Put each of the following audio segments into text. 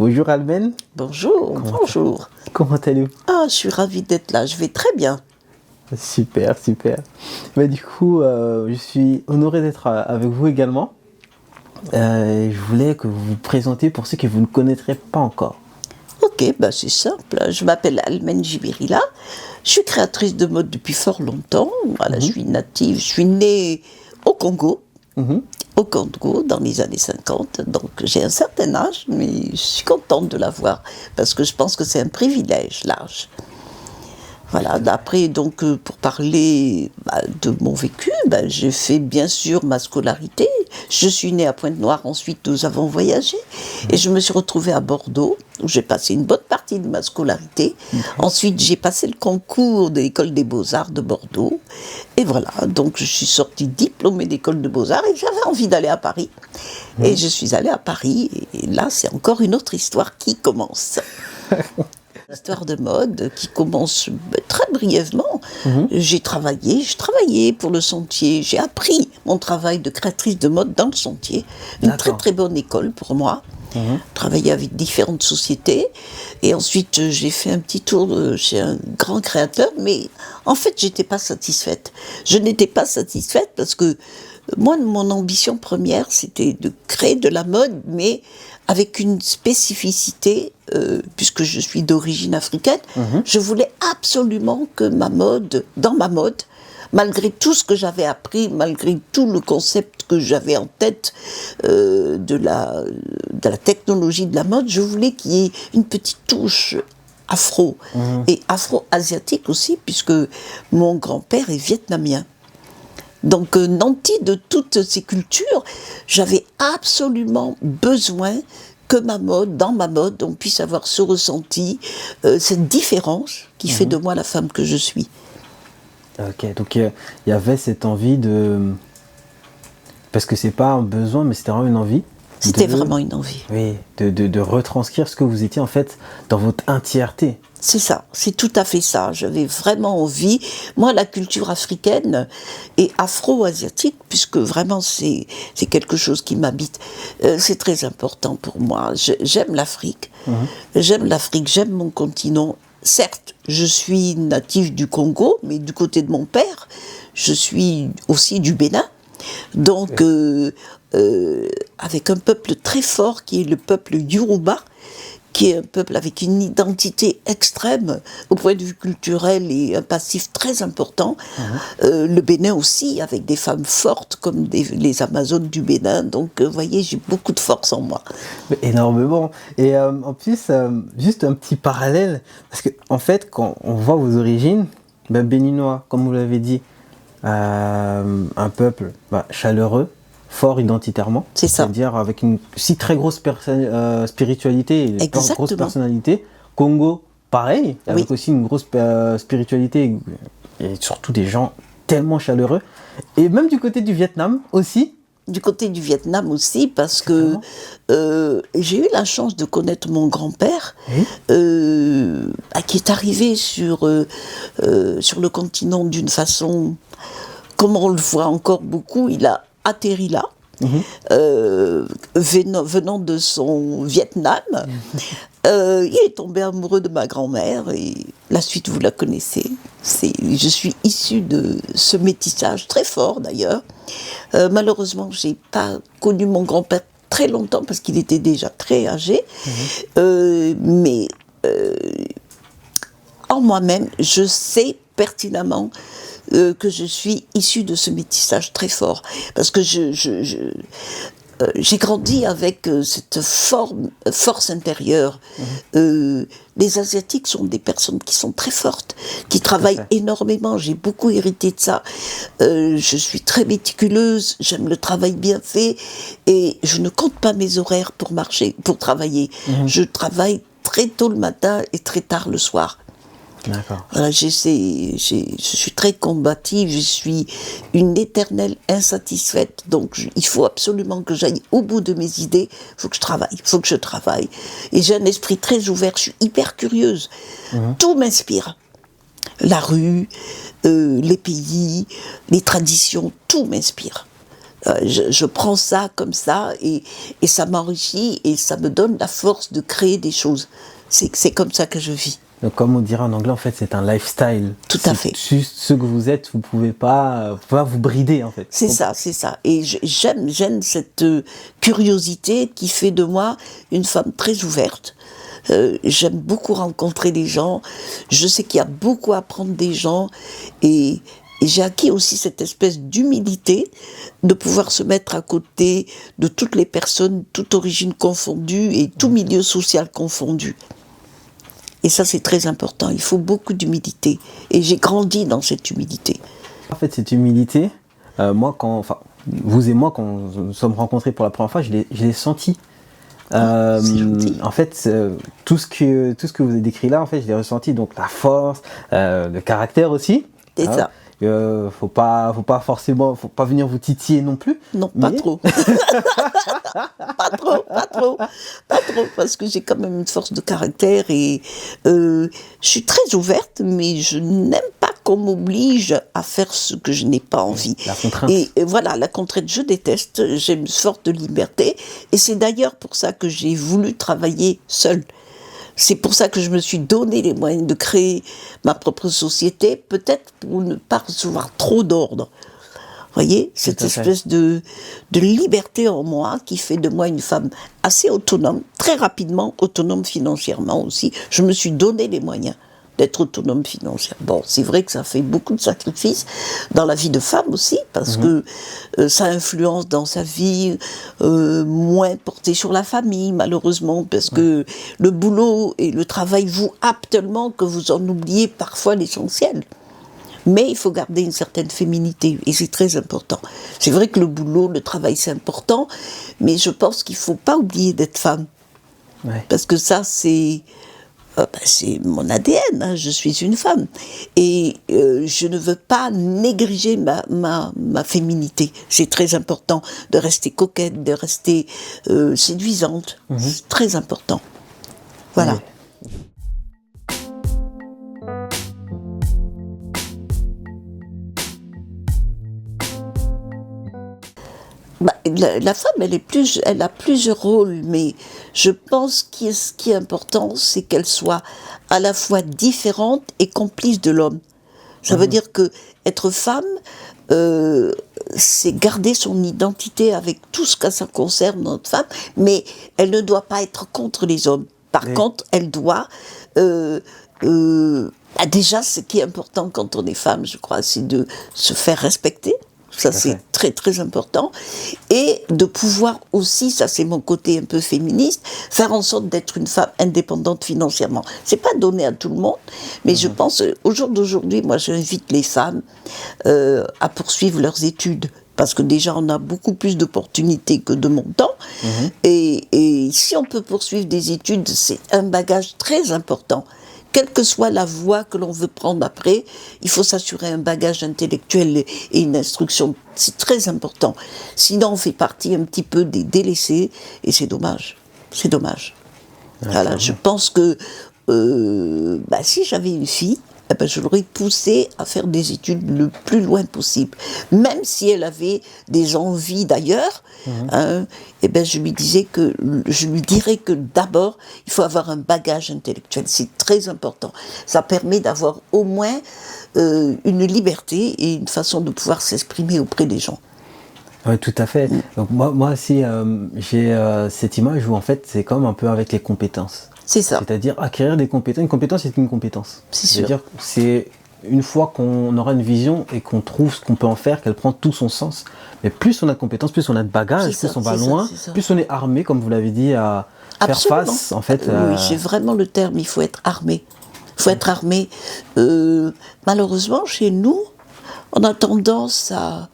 Bonjour Alben. Bonjour, bonjour. Comment allez-vous? Ah, je suis ravie d'être là, je vais très bien. Super, super. Du coup, je suis honoré d'être avec vous également. Je voulais que vous vous présentiez pour ceux qui vous ne connaîtraient pas encore. Ok, c'est simple. Je m'appelle Almen Jibirila. Je suis créatrice de mode depuis fort longtemps. Voilà, je suis native. Je suis née au Congo. Au Congo, dans les années 50. Donc j'ai un certain âge, mais je suis contente de l'avoir. Parce que je pense que c'est un privilège, l'âge. Voilà, d'après, donc, pour parler de mon vécu, j'ai fait bien sûr ma scolarité. Je suis née à Pointe-Noire, ensuite nous avons voyagé. Et je me suis retrouvée à Bordeaux, où j'ai passé une bonne partie de ma scolarité. Ensuite, j'ai passé le concours de l'école des beaux-arts de Bordeaux. Et voilà, donc je suis sortie diplômée d'école de beaux-arts et j'avais envie d'aller à Paris. Et je suis allée à Paris, et là, c'est encore une autre histoire qui commence. Histoire de mode qui commence très brièvement. Je travaillais pour le Sentier. J'ai appris mon travail de créatrice de mode dans le Sentier. Une très très bonne école pour moi. Travaillé avec différentes sociétés. Et ensuite, j'ai fait un petit tour chez un grand créateur. Mais en fait, j'étais pas satisfaite. Je n'étais pas satisfaite parce que moi, mon ambition première, c'était de créer de la mode, mais avec une spécificité, puisque je suis d'origine africaine, je voulais absolument que dans ma mode, malgré tout ce que j'avais appris, malgré tout le concept que j'avais en tête de la technologie de la mode, je voulais qu'il y ait une petite touche afro, et afro-asiatique aussi, puisque mon grand-père est vietnamien. Donc, nanti de toutes ces cultures, j'avais absolument besoin que dans ma mode, on puisse avoir ce ressenti, cette différence qui fait de moi la femme que je suis. Ok, donc il y avait cette envie de... Parce que c'est pas un besoin, mais c'était vraiment une envie. C'était vraiment une envie. Oui, de retranscrire ce que vous étiez en fait dans votre entièreté. C'est ça, c'est tout à fait ça. J'avais vraiment envie. Moi, la culture africaine et afro-asiatique, puisque vraiment c'est quelque chose qui m'habite, c'est très important pour moi. J'aime l'Afrique, j'aime mon continent. Certes, je suis native du Congo, mais du côté de mon père, je suis aussi du Bénin. Donc, avec un peuple très fort qui est le peuple Yoruba, qui est un peuple avec une identité extrême au point de vue culturel et un passif très important. Le Bénin aussi, avec des femmes fortes comme les Amazones du Bénin. Donc, vous voyez, j'ai beaucoup de force en moi. Énormément. Et en plus, juste un petit parallèle, parce que en fait, quand on voit vos origines, béninois, comme vous l'avez dit, un peuple chaleureux, fort identitairement, c'est ça. C'est-à-dire avec une si très grosse spiritualité et une grosse personnalité. Congo, pareil, avec aussi une grosse spiritualité et surtout des gens tellement chaleureux. Et même du côté du Vietnam aussi. Du côté du Vietnam aussi, parce que j'ai eu la chance de connaître mon grand-père, qui est arrivé sur le continent d'une façon, comme on le voit encore beaucoup, il a atterri là, venant de son Vietnam. Il est tombé amoureux de ma grand-mère et la suite vous la connaissez. Je suis issue de ce métissage très fort d'ailleurs. Malheureusement, j'ai pas connu mon grand-père très longtemps parce qu'il était déjà très âgé. Mais en moi-même, je sais pertinemment que je suis issue de ce métissage très fort. Parce que j'ai grandi avec cette force intérieure. Les Asiatiques sont des personnes qui sont très fortes, qui travaillent énormément. J'ai beaucoup hérité de ça. Je suis très méticuleuse, j'aime le travail bien fait et je ne compte pas mes horaires pour travailler. Je travaille très tôt le matin et très tard le soir. D'accord. Voilà, je suis très combative, je suis une éternelle insatisfaite, donc il faut absolument que j'aille au bout de mes idées, il faut que je travaille. Et j'ai un esprit très ouvert, je suis hyper curieuse, tout m'inspire. La rue, les pays, les traditions, tout m'inspire. Je prends ça comme ça et ça m'enrichit et ça me donne la force de créer des choses. C'est comme ça que je vis. Donc, comme on dirait en anglais, en fait, c'est un lifestyle. Tout à fait. Juste ce que vous êtes, vous pouvez pas vous brider, en fait. C'est ça. Et j'aime cette curiosité qui fait de moi une femme très ouverte. J'aime beaucoup rencontrer des gens. Je sais qu'il y a beaucoup à apprendre des gens et j'ai acquis aussi cette espèce d'humilité de pouvoir se mettre à côté de toutes les personnes, toute origine confondue et tout milieu social confondu. Et ça, c'est très important. Il faut beaucoup d'humilité. Et j'ai grandi dans cette humilité. En fait, cette humilité, vous et moi, quand nous nous sommes rencontrés pour la première fois, je l'ai senti. En fait, tout ce que vous avez décrit là, en fait, je l'ai ressenti. Donc, la force, le caractère aussi. C'est ça. Faut pas venir vous titiller non plus. Non, pas trop. pas trop, parce que j'ai quand même une force de caractère et je suis très ouverte, mais je n'aime pas qu'on m'oblige à faire ce que je n'ai pas envie. La contrainte. Et voilà, la contrainte, je déteste, j'ai une sorte de liberté, et c'est d'ailleurs pour ça que j'ai voulu travailler seule. C'est pour ça que je me suis donné les moyens de créer ma propre société, peut-être pour ne pas recevoir trop d'ordre. Vous voyez, cette espèce de liberté en moi qui fait de moi une femme assez autonome, très rapidement autonome financièrement aussi. Je me suis donné les moyens d'être autonome financièrement. Bon, c'est vrai que ça fait beaucoup de sacrifices dans la vie de femme aussi, parce que ça influence dans sa vie, moins porté sur la famille, malheureusement, parce que le boulot et le travail vous happent tellement que vous en oubliez parfois l'essentiel. Mais il faut garder une certaine féminité, et c'est très important. C'est vrai que le boulot, le travail, c'est important, mais je pense qu'il ne faut pas oublier d'être femme. Ouais. Parce que ça, c'est mon ADN, hein, je suis une femme. Et je ne veux pas négliger ma féminité. C'est très important de rester coquette, de rester séduisante. C'est très important. Voilà. Ouais. La femme, elle a plusieurs rôles, mais je pense que ce qui est important, c'est qu'elle soit à la fois différente et complice de l'homme. Ça veut dire que être femme, c'est garder son identité avec tout ce que ça concerne notre femme, mais elle ne doit pas être contre les hommes. Par contre, elle doit déjà, ce qui est important quand on est femme, je crois, c'est de se faire respecter. Ça, c'est très, très important. Et de pouvoir aussi, ça c'est mon côté un peu féministe, faire en sorte d'être une femme indépendante financièrement. C'est pas donné à tout le monde, mais je pense, au jour d'aujourd'hui, moi j'invite les femmes à poursuivre leurs études. Parce que déjà, on a beaucoup plus d'opportunités que de mon temps. Et si on peut poursuivre des études, c'est un bagage très important. Quelle que soit la voie que l'on veut prendre après, il faut s'assurer un bagage intellectuel et une instruction. C'est très important. Sinon, on fait partie un petit peu des délaissés, et c'est dommage. C'est dommage. Voilà, je pense que si j'avais une fille, je l'aurais poussée à faire des études le plus loin possible. Même si elle avait des envies d'ailleurs, je lui dirais que d'abord, il faut avoir un bagage intellectuel. C'est très important. Ça permet d'avoir au moins une liberté et une façon de pouvoir s'exprimer auprès des gens. Oui, tout à fait. Donc moi aussi, j'ai cette image où en fait, c'est comme un peu avec les compétences. C'est ça. C'est-à-dire acquérir des compétences. Une compétence, c'est une compétence. C'est-à-dire, c'est une fois qu'on aura une vision et qu'on trouve ce qu'on peut en faire, qu'elle prend tout son sens. Mais plus on a de compétences, plus on a de bagages, plus on va loin, plus on est armé, comme vous l'avez dit, à faire face. En fait, oui, c'est vraiment le terme. Il faut être armé. Il faut être armé. Malheureusement, chez nous, on a tendance à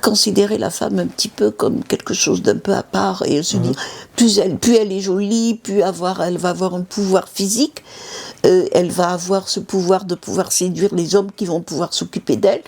considérer la femme un petit peu comme quelque chose d'un peu à part et se dire plus elle est jolie, plus elle va avoir un pouvoir physique, elle va avoir ce pouvoir de pouvoir séduire les hommes qui vont pouvoir s'occuper d'elle.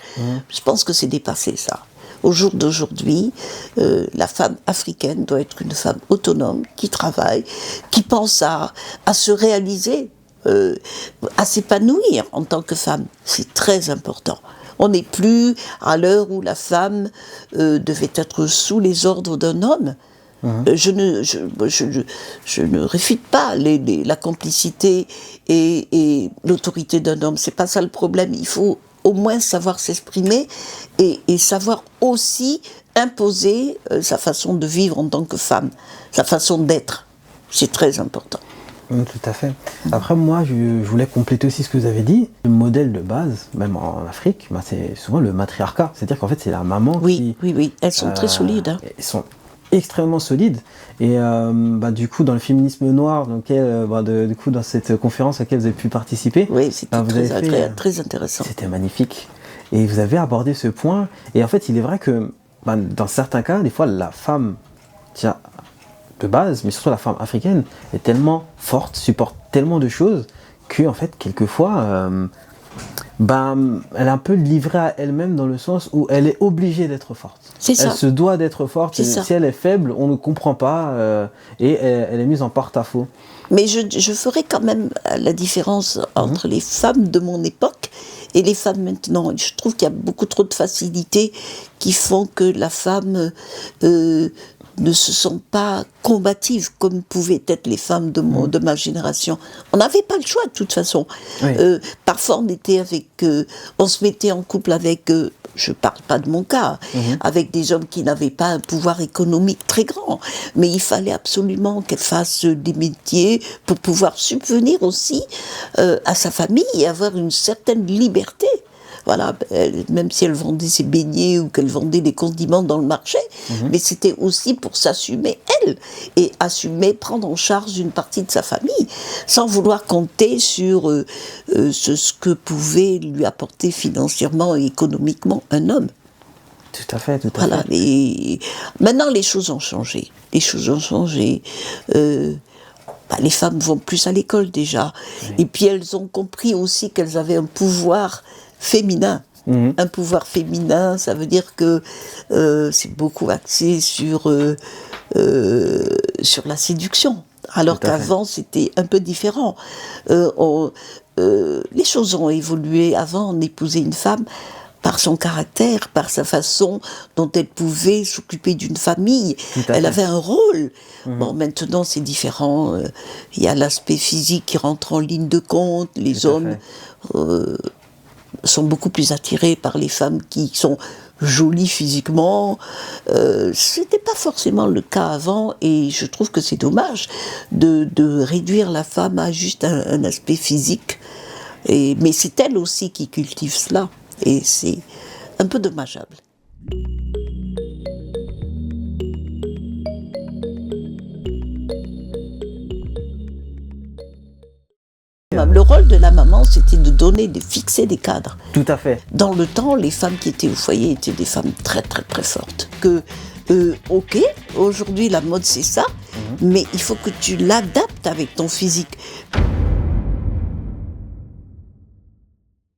Je pense que c'est dépassé ça. Au jour d'aujourd'hui, la femme africaine doit être une femme autonome, qui travaille, qui pense à se réaliser, à s'épanouir en tant que femme. C'est très important. On n'est plus à l'heure où la femme devait être sous les ordres d'un homme. Je ne réfute pas la complicité et l'autorité d'un homme. C'est pas ça le problème. Il faut au moins savoir s'exprimer et savoir aussi imposer sa façon de vivre en tant que femme, sa façon d'être. C'est très important. Tout à fait. Après, moi, je voulais compléter aussi ce que vous avez dit. Le modèle de base, même en Afrique, c'est souvent le matriarcat. C'est-à-dire qu'en fait, c'est la maman qui... Oui. Elles sont très solides. Hein. Elles sont extrêmement solides. Et du coup, dans le féminisme noir, dans cette conférence à laquelle vous avez pu participer... Oui, c'était très intéressant. C'était magnifique. Et vous avez abordé ce point. Et en fait, il est vrai que dans certains cas, des fois, la femme... de base, mais surtout la femme africaine, est tellement forte, supporte tellement de choses, que en fait, quelquefois, elle est un peu livrée à elle-même dans le sens où elle est obligée d'être forte. C'est ça. Elle se doit d'être forte, et si elle est faible, on ne comprend pas, et elle est mise en porte-à-faux. Mais je ferai quand même la différence entre les femmes de mon époque et les femmes maintenant. Je trouve qu'il y a beaucoup trop de facilités qui font que la femme... ne se sont pas combatives comme pouvaient être les femmes de ma génération. On n'avait pas le choix de toute façon. Oui. Parfois on se mettait en couple avec, je parle pas de mon cas, avec des hommes qui n'avaient pas un pouvoir économique très grand, mais il fallait absolument qu'elles fassent des métiers pour pouvoir subvenir aussi à sa famille et avoir une certaine liberté. Voilà, même si elle vendait ses beignets ou qu'elle vendait des condiments dans le marché, mais c'était aussi pour s'assumer elle et assumer, prendre en charge une partie de sa famille, sans vouloir compter sur ce que pouvait lui apporter financièrement et économiquement un homme. Tout à fait. Voilà, et maintenant les choses ont changé. Les femmes vont plus à l'école déjà, et puis elles ont compris aussi qu'elles avaient un pouvoir féminin. Un pouvoir féminin, ça veut dire que c'est beaucoup axé sur la séduction, alors qu'avant c'était un peu différent. Les choses ont évolué. Avant, on épousait une femme par son caractère, par sa façon dont elle pouvait s'occuper d'une famille. Elle avait un rôle. Bon, maintenant c'est différent. Il y a l'aspect physique qui rentre en ligne de compte. Les hommes sont beaucoup plus attirés par les femmes qui sont jolies physiquement. C'était pas forcément le cas avant, et je trouve que c'est dommage de réduire la femme à juste un aspect physique. Mais c'est elle aussi qui cultive cela, et c'est un peu dommageable. Le rôle de la maman, c'était de fixer des cadres. Tout à fait. Dans le temps, les femmes qui étaient au foyer étaient des femmes très très très fortes. Ok, aujourd'hui la mode c'est ça, mais il faut que tu l'adaptes avec ton physique.